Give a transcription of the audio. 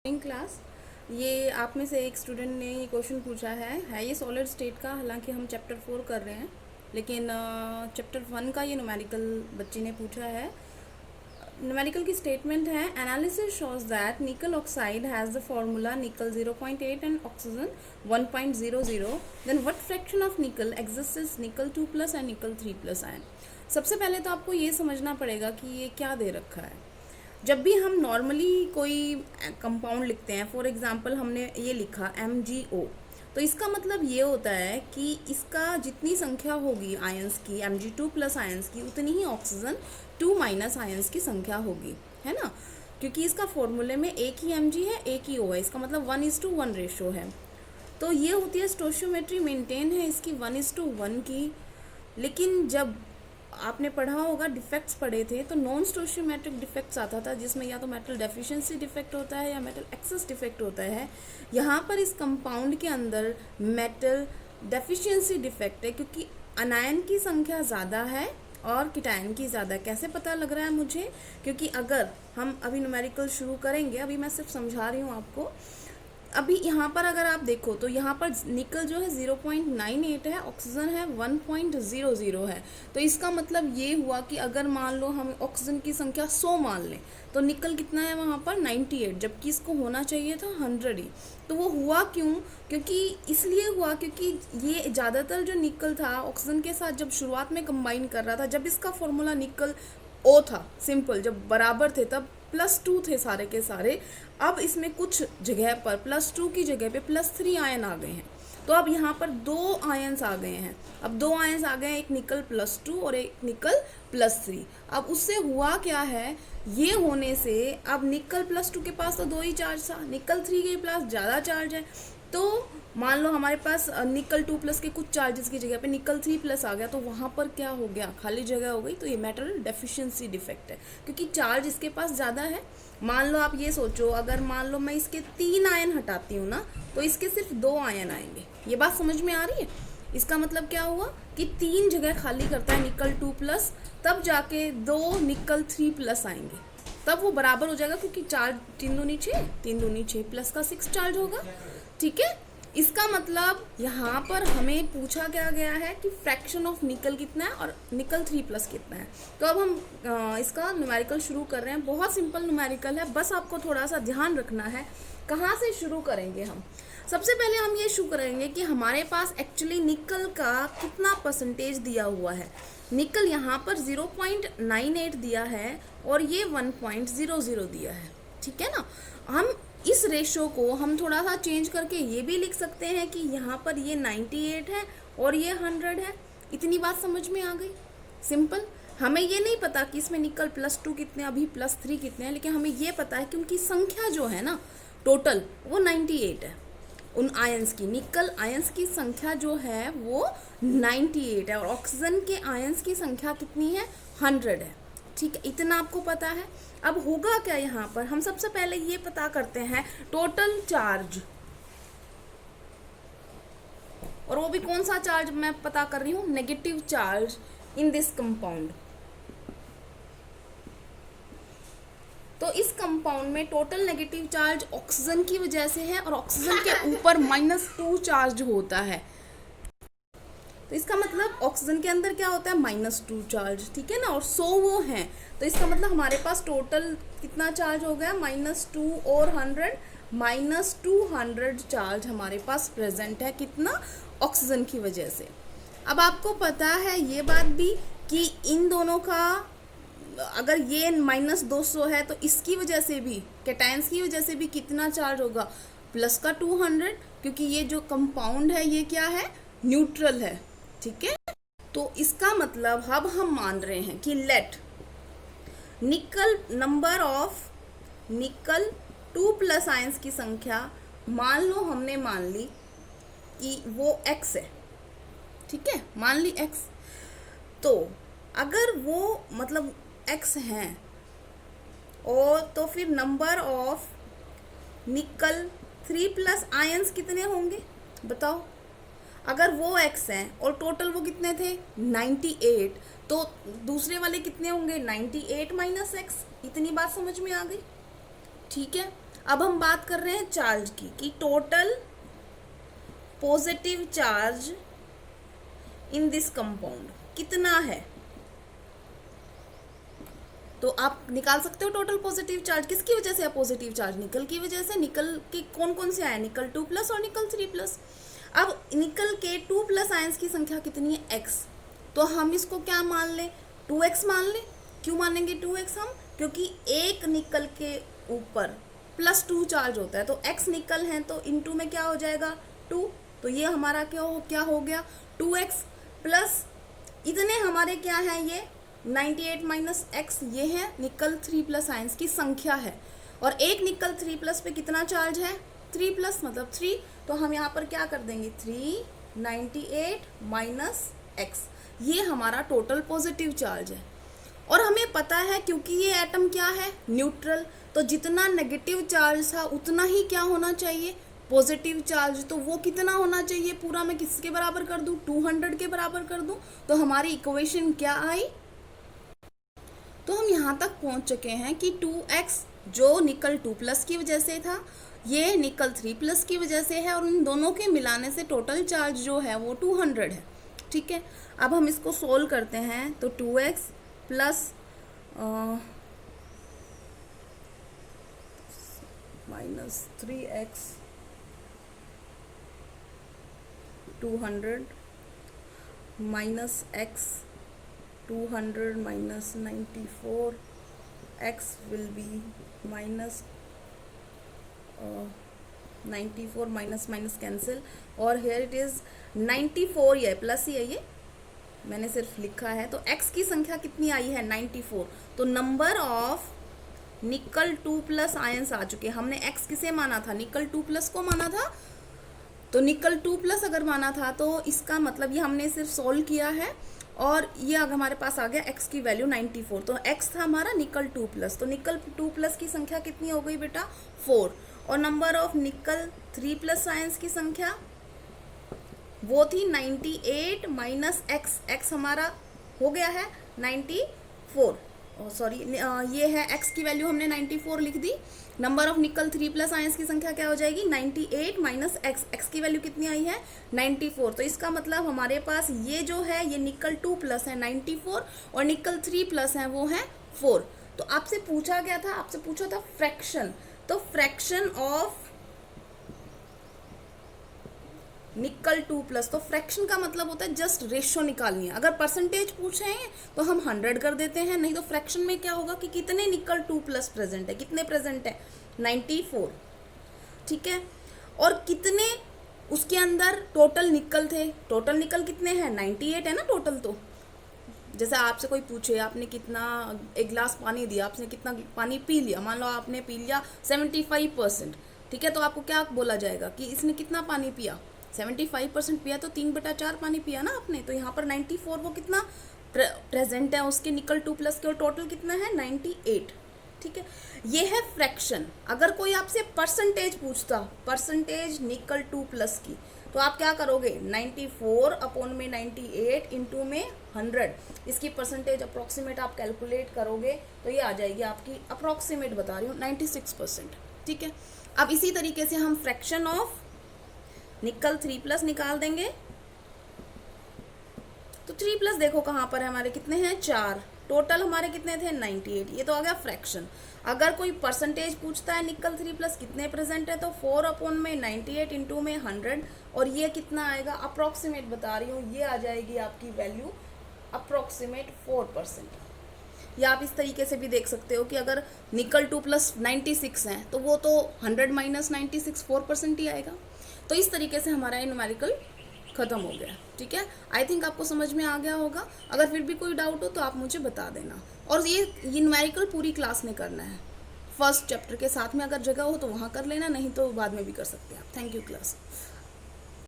Class. ये आप में से एक स्टूडेंट ने ये क्वेश्चन पूछा है ये सॉलिड स्टेट का। हालांकि हम चैप्टर 4 कर रहे हैं, लेकिन चैप्टर 1 का ये न्यूमेरिकल बच्ची ने पूछा है। न्यूमेरिकल की स्टेटमेंट है, analysis shows that nickel oxide has the formula nickel 0.8 and oxygen 1.00, then what fraction of nickel exists nickel 2+ and निकल 3+ आयन। सबसे पहले तो आपको ये समझना पड़ेगा कि ये क्या दे रखा है। जब भी हम नॉर्मली कोई कंपाउंड लिखते हैं, फॉर एग्जांपल हमने ये लिखा MgO, तो इसका मतलब ये होता है कि इसका जितनी संख्या होगी आयंस की, Mg2+ आयंस की, उतनी ही ऑक्सीजन 2- आयंस की संख्या होगी, है ना। क्योंकि इसका फॉर्मूले में एक ही Mg है, एक ही O है, इसका मतलब 1:1 रेशो है। तो ये होती है स्टोशियोमेट्री, मेंटेन है इसकी 1:1 की। लेकिन जब आपने पढ़ा होगा, डिफेक्ट्स पढ़े थे, तो नॉन स्टोशियोमेट्रिक डिफेक्ट्स आता था, जिसमें या तो मेटल डेफिशिएंसी डिफेक्ट होता है या मेटल एक्सेस डिफेक्ट होता है। यहाँ पर इस कंपाउंड के अंदर मेटल डेफिशिएंसी डिफेक्ट है, क्योंकि अनायन की संख्या ज़्यादा है और कीटायन की ज़्यादा। कैसे पता लग रहा है मुझे? क्योंकि अगर हम अभी न्यूमेरिकल शुरू करेंगे, अभी मैं सिर्फ समझा रही हूँ आपको। अभी यहाँ पर अगर आप देखो तो यहाँ पर निकल जो है 0.98 है, ऑक्सीजन है 1.00 है। तो इसका मतलब ये हुआ कि अगर मान लो हम ऑक्सीजन की संख्या 100 मान लें, तो निकल कितना है वहाँ पर 98, जबकि इसको होना चाहिए था 100 ही। तो वो हुआ क्यों? क्योंकि इसलिए हुआ क्योंकि ये ज़्यादातर जो निकल था ऑक्सीजन के साथ जब शुरुआत में कंबाइन कर रहा था, जब इसका फॉर्मूला निकल O था, सिंपल, जब बराबर थे तब +2 थे सारे के सारे। अब इसमें कुछ जगह पर +2 की जगह पे +3 आयन आ गए हैं। तो अब यहाँ पर 2 आयन्स आ गए हैं। अब 2 आयन्स आ गए हैं, एक निकल +2 और एक निकल +3। अब उससे हुआ क्या है, ये होने से अब निकल +2 के पास तो 2 ही चार्ज था, निकल 3 के पास ज़्यादा चार्ज है। तो मान लो हमारे पास निकल 2+ के कुछ चार्जेस की जगह पे निकल 3+ आ गया, तो वहाँ पर क्या हो गया, खाली जगह हो गई। तो ये मेटल डेफिशिएंसी डिफेक्ट है, क्योंकि चार्ज इसके पास ज़्यादा है। मान लो आप ये सोचो, अगर मान लो मैं इसके 3 आयन हटाती हूँ ना, तो इसके सिर्फ 2 आयन आएंगे। ये बात समझ में आ रही है? इसका मतलब क्या हुआ कि 3 जगह खाली करता है निकल 2+, तब जाके 2 निकल 3+ आएंगे, तब वो बराबर हो जाएगा, क्योंकि चार्ज 3 दूनी 6, 3 दूनी 6 प्लस का 6 चार्ज होगा। ठीक है, इसका मतलब यहाँ पर हमें पूछा क्या गया है कि फ्रैक्शन ऑफ निकल कितना है और निकल 3+ कितना है। तो अब हम इसका न्यूमेरिकल शुरू कर रहे हैं। बहुत सिंपल न्यूमेरिकल है, बस आपको थोड़ा सा ध्यान रखना है। कहाँ से शुरू करेंगे हम? सबसे पहले हम ये शुरू करेंगे कि हमारे पास एक्चुअली निकल का कितना परसेंटेज दिया हुआ है। निकल यहाँ पर 0.98 दिया है और ये 1.00 दिया है, ठीक है ना। हम इस रेशो को हम थोड़ा सा चेंज करके ये भी लिख सकते हैं कि यहाँ पर ये 98 है और ये 100 है। इतनी बात समझ में आ गई? सिंपल। हमें ये नहीं पता कि इसमें निकल +2 कितने, अभी +3 कितने हैं, लेकिन हमें ये पता है कि उनकी संख्या जो है ना टोटल, वो 98 है। उन आयंस की, निकल आयंस की संख्या जो है वो 98 है और ऑक्सीजन के आयंस की संख्या कितनी है? 100 है। ठीक है, इतना आपको पता है। अब होगा क्या यहाँ पर, हम सबसे पहले ये पता करते हैं टोटल चार्ज, और वो भी कौन सा चार्ज मैं पता कर रही हूँ? Negative charge in this compound. तो इस कंपाउंड में टोटल नेगेटिव चार्ज ऑक्सीजन की वजह से है और ऑक्सीजन के ऊपर -2 चार्ज होता है। तो इसका मतलब ऑक्सीजन के अंदर क्या होता है? -2 चार्ज, ठीक है ना। और 100 वो हैं, तो इसका मतलब हमारे पास टोटल कितना चार्ज हो गया? -2 और 100, -200 चार्ज हमारे पास प्रेजेंट है। कितना? ऑक्सीजन की वजह से। अब आपको पता है ये बात भी कि इन दोनों का, अगर ये -200 है तो इसकी वजह से भी, कैटायंस की वजह से भी कितना चार्ज होगा? प्लस का 200, क्योंकि ये जो कंपाउंड है ये क्या है? न्यूट्रल है, ठीक है। तो इसका मतलब अब हम मान रहे हैं कि लेट निकल, नंबर ऑफ निकल 2+ आयंस की संख्या, मान लो हमने मान ली कि वो x है, ठीक है, मान ली x। तो अगर वो मतलब x है, और तो फिर नंबर ऑफ निकल 3+ आयंस कितने होंगे बताओ? अगर वो x है और टोटल वो कितने थे? 98, तो दूसरे वाले कितने होंगे? 98 - x। इतनी बात समझ में आ गई? ठीक है। अब हम बात कर रहे हैं चार्ज की, कि total positive charge in this compound कितना है। तो आप निकाल सकते हो टोटल पॉजिटिव चार्ज। किसकी वजह से है पॉजिटिव चार्ज? निकल की वजह से। निकल के कौन कौन से आए? निकल 2+ और निकल 3+। अब निकल के 2+ आयंस की संख्या कितनी है? x। तो हम इसको क्या मान लें? 2x मान लें। क्यों मानेंगे 2x हम? क्योंकि एक निकल के ऊपर +2 चार्ज होता है, तो x निकल है तो इनटू में क्या हो जाएगा? 2। तो ये हमारा क्या हो गया? 2x प्लस इतने हमारे क्या है? ये 98 - x, ये है निकल 3+ आयंस की संख्या है। और एक निकल 3+ पे कितना चार्ज है? 3+, मतलब 3। तो हम यहाँ पर क्या कर देंगे? 398 - x, ये हमारा टोटल पॉजिटिव चार्ज है। और हमें पता है क्योंकि ये एटम क्या है? न्यूट्रल। तो जितना नेगेटिव चार्ज था उतना ही क्या होना चाहिए? Positive charge. तो वो कितना होना चाहिए? पूरा मैं किसके बराबर कर दूं? 200 के बराबर कर दूं। तो हमारी इक्वेशन क्या आई? तो हम यहाँ तक पहुँच चुके हैं कि 2x जो निकल 2+ की वजह से था, ये निकल 3+ की वजह से है, और इन दोनों के मिलाने से टोटल चार्ज जो है वो 200 है। ठीक है, अब हम इसको सोल्व करते हैं। तो 2x plus -3x 200 -x 200 -94 x will be -94 minus cancel, और हेयर इट इज़ 94, ये प्लस ही है, ये मैंने सिर्फ लिखा है। तो x की संख्या कितनी आई है? 94। तो नंबर ऑफ निकल 2+ आयंस आ चुके। हमने x किसे माना था? निकल 2+ को माना था। तो निकल 2+ अगर माना था तो इसका मतलब ये हमने सिर्फ सोल्व किया है, और ये अगर हमारे पास आ गया x की वैल्यू 94। तो x था हमारा निकल 2+। तो निकल 2+ की संख्या कितनी हो गई बेटा? 4। और नंबर ऑफ निकल 3+ आयंस की संख्या वो थी 98 - x। x हमारा हो गया है 94, सॉरी ये है x की वैल्यू हमने 94 लिख दी। नंबर ऑफ निकल 3+ आयंस की संख्या क्या हो जाएगी? 98 - x। x की वैल्यू कितनी आई है? 94। तो इसका मतलब हमारे पास ये जो है ये निकल 2+ है 94, और निकल 3+ है वो है 4। तो आपसे पूछा गया था, आपसे पूछा था फ्रैक्शन। तो फ्रैक्शन ऑफ निकल 2+, तो फ्रैक्शन का मतलब होता है जस्ट रेशो निकालनी है। अगर परसेंटेज पूछ रहे हैं तो हम 100 कर देते हैं, नहीं तो फ्रैक्शन में क्या होगा कि कितने निकल 2+ प्रेजेंट है, कितने प्रेजेंट है? 94। ठीक है, और कितने उसके अंदर टोटल निकल थे? टोटल निकल कितने हैं? 98 है ना टोटल। तो जैसे आपसे कोई पूछे आपने कितना, एक गिलास पानी दिया, आपने कितना पानी पी लिया, मान लो आपने पी लिया 75%। ठीक है, तो आपको क्या बोला जाएगा कि इसने कितना पानी पिया? 75% पिया, तो 3/4 पानी पिया ना आपने। तो यहाँ पर 94 वो कितना प्रेजेंट है उसके निकल 2+ के, और टोटल कितना है? 98। ठीक है, ये है फ्रैक्शन। अगर कोई आपसे परसेंटेज पूछता, परसेंटेज निकल 2+ की, तो आप क्या करोगे? 94 अपॉन में 98 इंटू में 100, इसकी परसेंटेज अप्रॉक्सीमेट आप कैलकुलेट करोगे तो ये आ जाएगी आपकी, अप्रॉक्सीमेट बता रही हूँ, 96%। ठीक है, अब इसी तरीके से हम फ्रैक्शन ऑफ निकल 3+ निकाल देंगे। तो 3+ देखो कहाँ पर है हमारे, कितने हैं? 4। टोटल हमारे कितने थे? 98। ये तो आ गया फ्रैक्शन। अगर कोई परसेंटेज पूछता है निकल 3+ कितने प्रेजेंट है, तो 4 अपॉन में 98 इंटू में 100, और ये कितना आएगा? अप्रॉक्सीमेट बता रही हूँ, ये आ जाएगी आपकी वैल्यू अप्रॉक्सीमेट 4%। या आप इस तरीके से भी देख सकते हो कि अगर निकल 2+ 96 है तो वो तो 100 - 96 4% ही आएगा। तो इस तरीके से हमारा ये न्यूमेरिकल ख़त्म हो गया। ठीक है, आई थिंक आपको समझ में आ गया होगा। अगर फिर भी कोई डाउट हो तो आप मुझे बता देना। और ये न्यूमेरिकल पूरी क्लास में करना है, फर्स्ट चैप्टर के साथ में अगर जगह हो तो वहाँ कर लेना, नहीं तो बाद में भी कर सकते हैं आप। Thank you class.